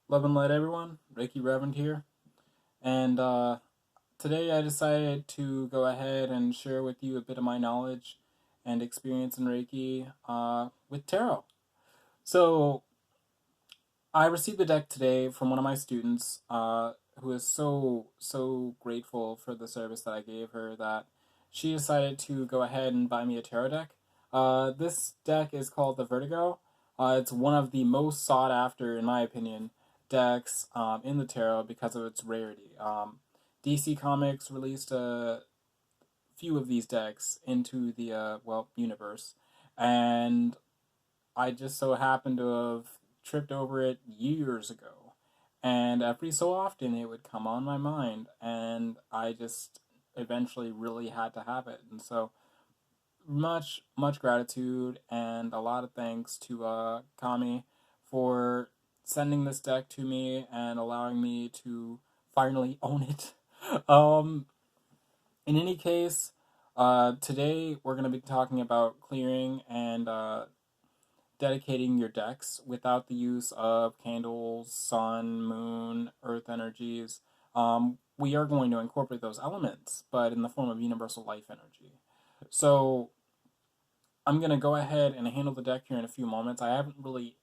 Love and light, everyone. Reiki Reverend here. And today I decided to go ahead and share with you a bit of my knowledge and experience in Reiki with tarot. So, I received a deck today from one of my students who is so grateful for the service that I gave her that she decided to go ahead and buy me a tarot deck. This deck is called the Vertigo. It's one of the most sought after, in my opinion, decks in the tarot because of its rarity. DC Comics released a few of these decks into the universe, and I just so happened to have tripped over it years ago. And every so often it would come on my mind, and I just eventually really had to have it. And so, much gratitude and a lot of thanks to Kami for sending this deck to me and allowing me to finally own it. um, in any case, today we're going to be talking about clearing and dedicating your decks without the use of candles, sun, moon, earth energies. We are going to incorporate those elements, but in the form of universal life energy. So I'm going to go ahead and handle the deck here in a few moments. I haven't really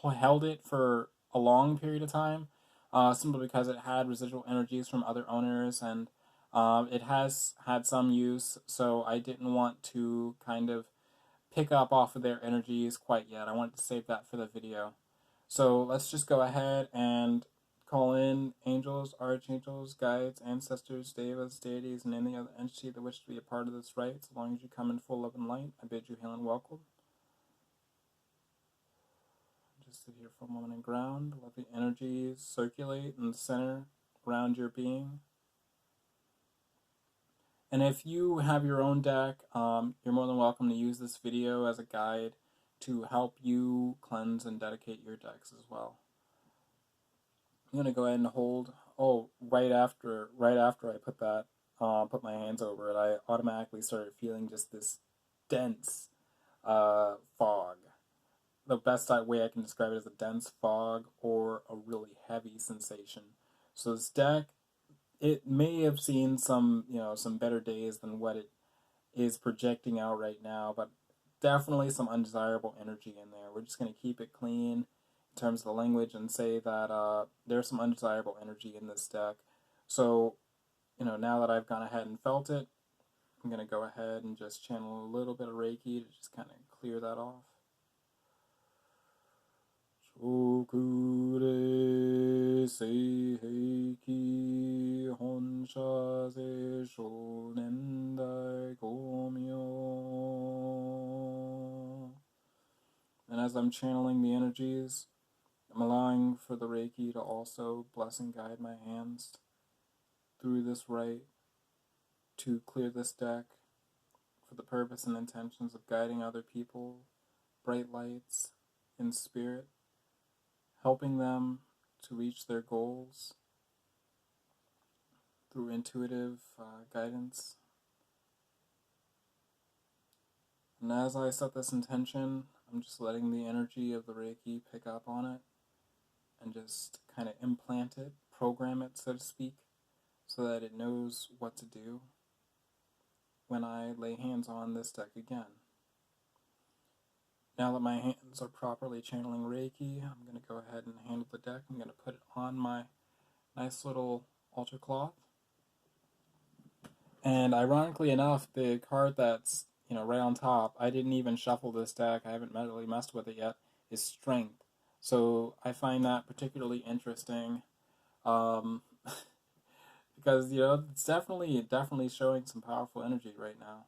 held it for a long period of time, simply because it had residual energies from other owners and it has had some use, so I didn't want to kind of pick up off of their energies quite yet. I wanted to save that for the video. So let's just go ahead and call in angels, archangels, guides, ancestors, devas, deities, and any other entity that wish to be a part of this rite. So long as you come in full love and light, I bid you hail and welcome. Just sit here for a moment and ground. Let the energies circulate in the center around your being. And if you have your own deck, you're more than welcome to use this video as a guide to help you cleanse and dedicate your decks as well. I'm gonna go ahead and hold. Oh, right after I put my hands over it, I automatically started feeling just this dense fog. The best way I can describe it is a dense fog or a really heavy sensation. So this deck, it may have seen some better days than what it is projecting out right now, but definitely some undesirable energy in there. We're just going to keep it clean in terms of the language and say that there's some undesirable energy in this deck. So, now that I've gone ahead and felt it, I'm going to go ahead and just channel a little bit of Reiki to just kind of clear that off. Shokure seiheki honsha se shonendai gomyo. And as I'm channeling the energies, I'm allowing for the Reiki to also bless and guide my hands through this rite to clear this deck for the purpose and intentions of guiding other people, bright lights in spirit, helping them to reach their goals through intuitive guidance. And as I set this intention, I'm just letting the energy of the Reiki pick up on it and just kind of implant it, program it, so to speak, so that it knows what to do when I lay hands on this deck again. Now that my hands are properly channeling Reiki, I'm going to go ahead and handle the deck. I'm going to put it on my nice little altar cloth. And ironically enough, the card that's right on top, I didn't even shuffle this deck. I haven't really messed with it yet. Is Strength. So I find that particularly interesting, um, because it's definitely showing some powerful energy right now.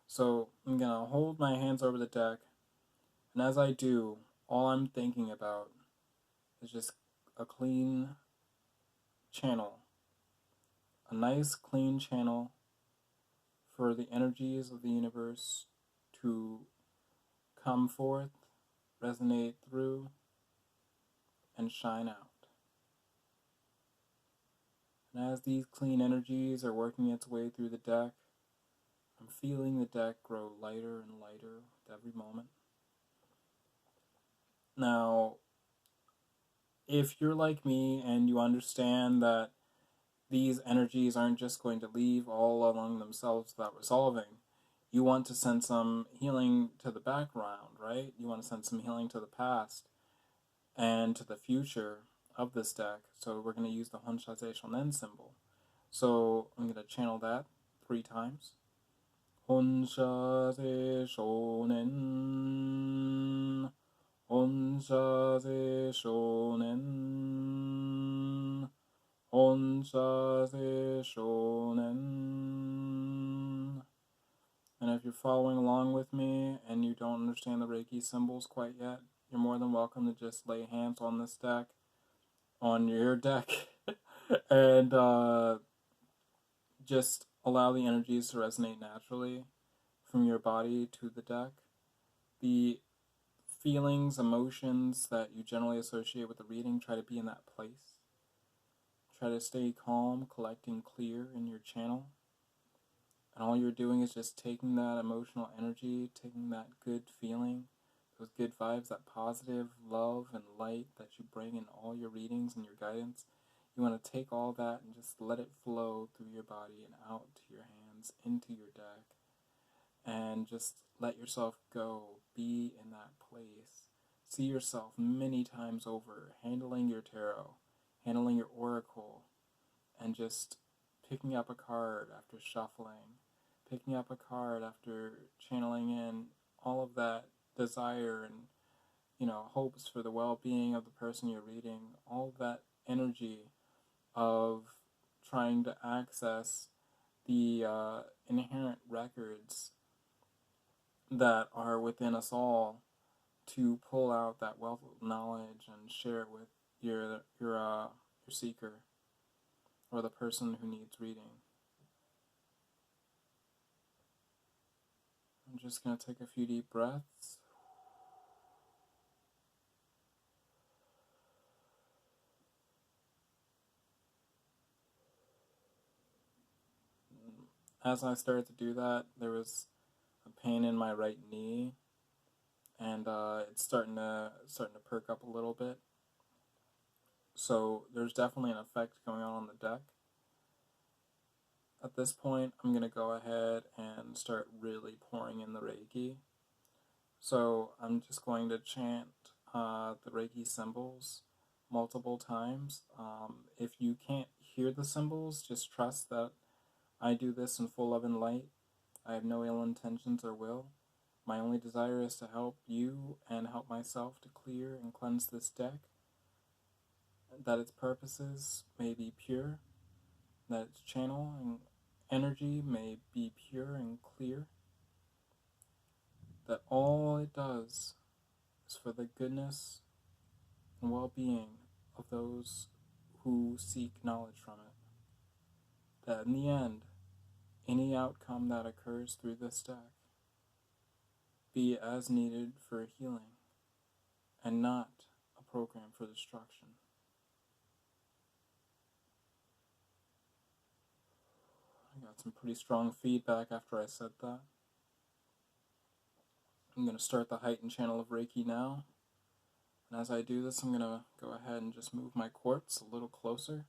So I'm gonna hold my hands over the deck, and as I do, all I'm thinking about is just a clean channel, a nice clean channel for the energies of the universe to come forth, resonate through, and shine out. And as these clean energies are working its way through the deck, I'm feeling the deck grow lighter and lighter with every moment. Now, if you're like me and you understand that these energies aren't just going to leave all along themselves without resolving, you want to send some healing to the background, right? You want to send some healing to the past and to the future of this deck. So we're going to use the Honshaze Shonen symbol. So I'm going to channel that 3 times. Honshaze Shonen. Honshaze Shonen. Honshaze Shonen. And if you're following along with me and you don't understand the Reiki symbols quite yet, you're more than welcome to just lay hands on this deck, on your deck, and just allow the energies to resonate naturally from your body to the deck. The feelings, emotions that you generally associate with the reading, try to be in that place. Try to stay calm, collecting clear in your channel. And all you're doing is just taking that emotional energy, taking that good feeling, those good vibes, that positive love and light that you bring in all your readings and your guidance. You want to take all that and just let it flow through your body and out to your hands, into your deck. And just let yourself go, be in that place. See yourself many times over, handling your tarot, handling your oracle, and just picking up a card after shuffling, picking up a card after channeling in all of that desire and, hopes for the well-being of the person you're reading, all of that energy of trying to access the inherent records that are within us all to pull out that wealth of knowledge and share it with your seeker or the person who needs reading. I'm just going to take a few deep breaths. As I started to do that, there was a pain in my right knee, and it's starting to perk up a little bit. So there's definitely an effect going on the deck. At this point, I'm going to go ahead and start really pouring in the Reiki. So I'm just going to chant the Reiki symbols multiple times. If you can't hear the symbols, just trust that I do this in full love and light. I have no ill intentions or will. My only desire is to help you and help myself to clear and cleanse this deck, that its purposes may be pure, that its channel and energy may be pure and clear, that all it does is for the goodness and well-being of those who seek knowledge from it. That in the end, any outcome that occurs through this deck be as needed for healing and not a program for destruction. I got some pretty strong feedback after I said that. I'm going to start the heightened channel of Reiki now. And as I do this, I'm going to go ahead and just move my quartz a little closer.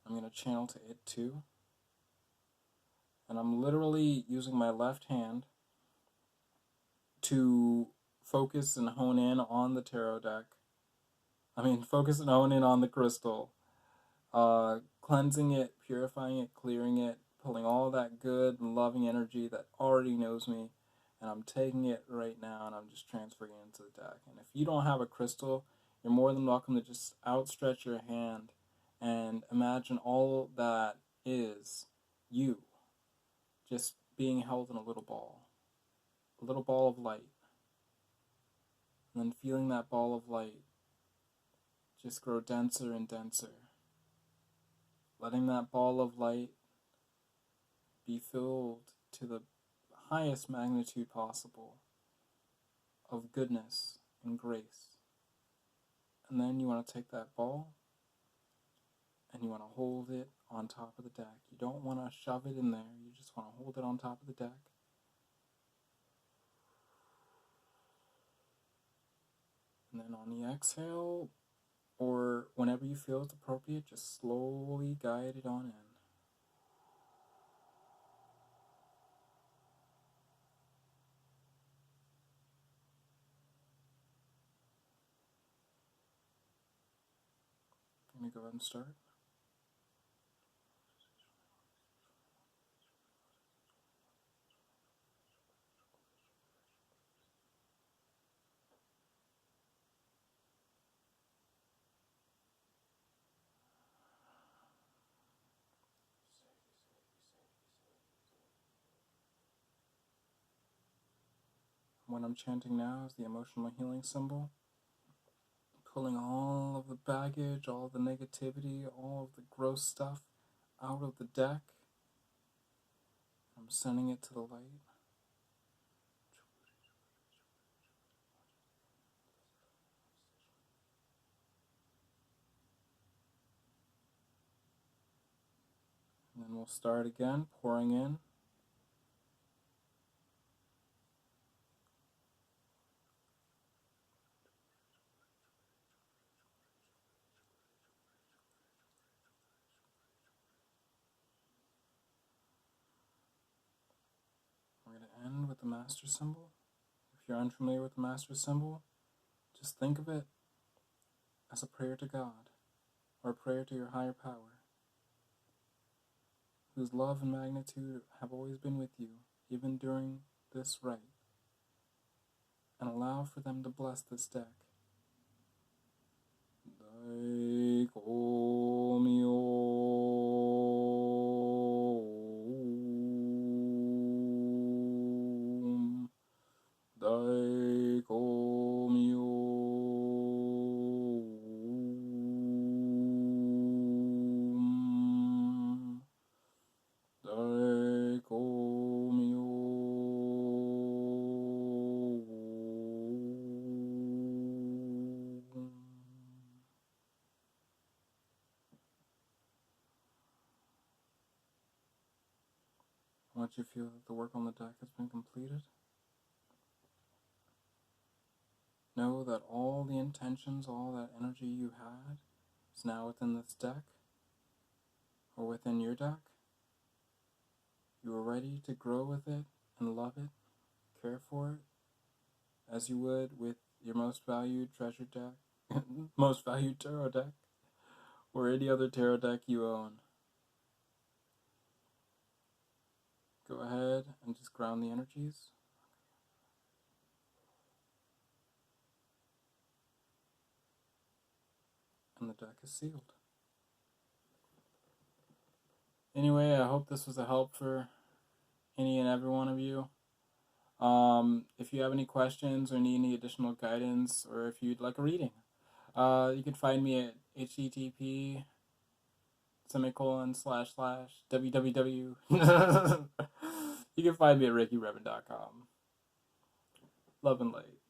I'm going to channel to it too. And I'm literally using my left hand to focus and hone in on the tarot deck. Focus and hone in on the crystal. Cleansing it, purifying it, clearing it, pulling all that good and loving energy that already knows me, and I'm taking it right now and I'm just transferring it into the deck. And if you don't have a crystal, you're more than welcome to just outstretch your hand and imagine all that is you just being held in a little ball of light, and then feeling that ball of light just grow denser and denser, letting that ball of light be filled to the highest magnitude possible of goodness and grace. And then you want to take that ball and you want to hold it on top of the deck. You don't want to shove it in there, you just want to hold it on top of the deck. And then on the exhale, or whenever you feel it's appropriate, just slowly guide it on in. I'm going to go ahead and start. What I'm chanting now is the emotional healing symbol, pulling all of the baggage, all of the negativity, all of the gross stuff out of the deck. I'm sending it to the light. And then we'll start again, pouring in. We're going to end with the master symbol. If you're unfamiliar with the master symbol, just think of it as a prayer to God, or a prayer to your higher power, whose love and magnitude have always been with you, even during this rite. And allow for them to bless this deck. Once you feel that the work on the deck has been completed, know that all the intentions, all that energy you had is now within this deck, or within your deck. You are ready to grow with it and love it, care for it, as you would with your most valued treasure deck, most valued tarot deck, or any other tarot deck you own. Go ahead and just ground the energies. And the deck is sealed. Anyway, I hope this was a help for any and every one of you. If you have any questions or need any additional guidance, or if you'd like a reading, you can find me at http //www. You can find me at ReikiReverend.com. Love and light.